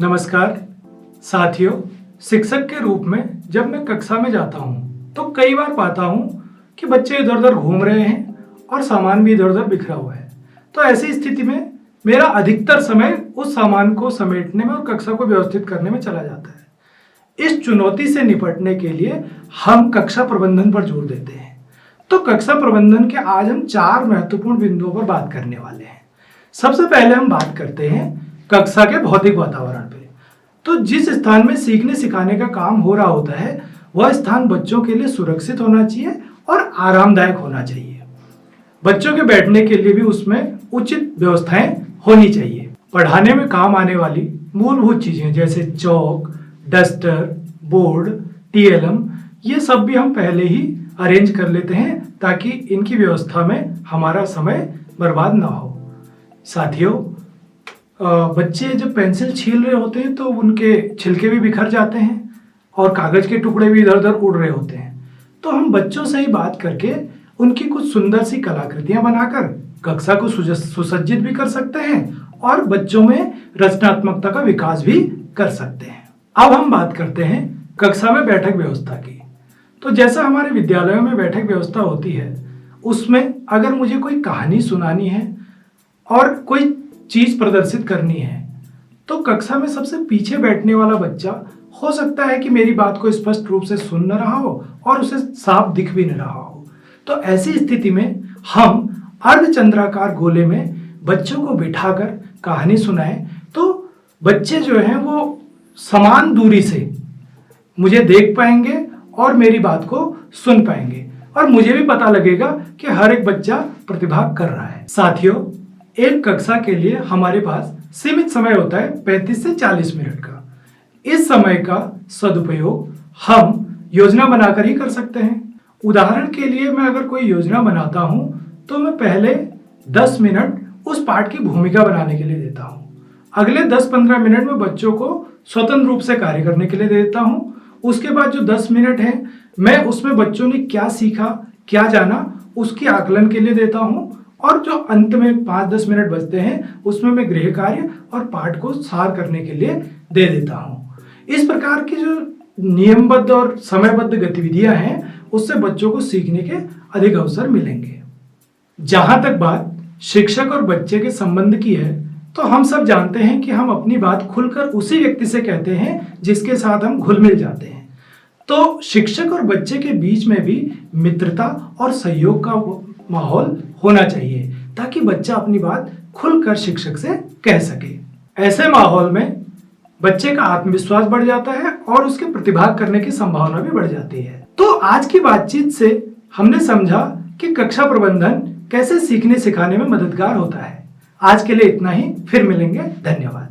नमस्कार साथियों, शिक्षक के रूप में जब मैं कक्षा में जाता हूँ तो कई बार पाता हूँ कि बच्चे इधर उधर घूम रहे हैं और सामान भी इधर उधर बिखरा हुआ है। तो ऐसी स्थिति में मेरा अधिकतर समय उस सामान को समेटने में और कक्षा को व्यवस्थित करने में चला जाता है। इस चुनौती से निपटने के लिए हम कक्षा प्रबंधन पर जोर देते हैं। तो कक्षा प्रबंधन के आज हम 4 महत्वपूर्ण बिंदुओं पर बात करने वाले हैं। सबसे पहले हम बात करते हैं कक्षा के भौतिक वातावरण पे। तो जिस स्थान में सीखने सिखाने का काम हो रहा होता है वह स्थान बच्चों के लिए सुरक्षित होना चाहिए और आरामदायक होना चाहिए। बच्चों के बैठने के लिए भी उसमें उचित व्यवस्थाएं होनी चाहिए। पढ़ाने में काम आने वाली मूलभूत चीजें जैसे चौक, डस्टर, बोर्ड, टीएलएम, ये सब भी हम पहले ही अरेंज कर लेते हैं ताकि इनकी व्यवस्था में हमारा समय बर्बाद ना हो। साथियों, बच्चे जब पेंसिल छील रहे होते हैं तो उनके छिलके भी बिखर जाते हैं और कागज के टुकड़े भी इधर उधर उड़ रहे होते हैं। तो हम बच्चों से ही बात करके उनकी कुछ सुंदर सी कलाकृतियां बनाकर कक्षा को सुसज्जित भी कर सकते हैं और बच्चों में रचनात्मकता का विकास भी कर सकते हैं। अब हम बात करते हैं कक्षा में बैठक व्यवस्था की। तो जैसा हमारे विद्यालयों में बैठक व्यवस्था होती है, उसमें अगर मुझे कोई कहानी सुनानी है और कोई चीज प्रदर्शित करनी है तो कक्षा में सबसे पीछे बैठने वाला बच्चा हो सकता है कि मेरी बात को स्पष्ट रूप से सुन न रहा हो और उसे साफ दिख भी न रहा हो। तो ऐसी स्थिति में हम अर्धचंद्राकार गोले में बच्चों को बिठाकर कहानी सुनाएं तो बच्चे जो हैं वो समान दूरी से मुझे देख पाएंगे और मेरी बात को सुन पाएंगे और मुझे भी पता लगेगा कि हर एक बच्चा प्रतिभाग कर रहा है। साथियों, एक कक्षा के लिए हमारे पास सीमित समय होता है 35 से 40 मिनट का। इस समय का सदुपयोग हम योजना बनाकर ही कर सकते हैं। उदाहरण के लिए मैं अगर कोई योजना बनाता हूं तो मैं पहले 10 मिनट उस पाठ की भूमिका बनाने के लिए देता हूं। अगले 10-15 मिनट में बच्चों को स्वतंत्र रूप से कार्य करने के लिए दे देता हूं। उसके बाद जो 10 मिनट है मैं उसमें बच्चों ने क्या सीखा, क्या जाना, उसकी आकलन के लिए देता हूं और जो अंत में 5-10 मिनट बचते हैं उसमें मैं गृह कार्य और पाठ को सार करने के लिए दे देता हूं। इस प्रकार की जो नियमबद्ध और समयबद्ध गतिविधियां हैं उससे बच्चों को सीखने के अधिक अवसर मिलेंगे। जहां तक बात शिक्षक और बच्चे के संबंध की है तो हम सब जानते हैं कि हम अपनी बात खुलकर उसी व्यक्ति से कहते हैं जिसके साथ हम घुल मिल जाते हैं। तो शिक्षक और बच्चे के बीच में भी मित्रता और सहयोग का माहौल होना चाहिए ताकि बच्चा अपनी बात खुलकर शिक्षक से कह सके। ऐसे माहौल में बच्चे का आत्मविश्वास बढ़ जाता है और उसके प्रतिभाग करने की संभावना भी बढ़ जाती है। तो आज की बातचीत से हमने समझा कि कक्षा प्रबंधन कैसे सीखने सिखाने में मददगार होता है। आज के लिए इतना ही, फिर मिलेंगे। धन्यवाद।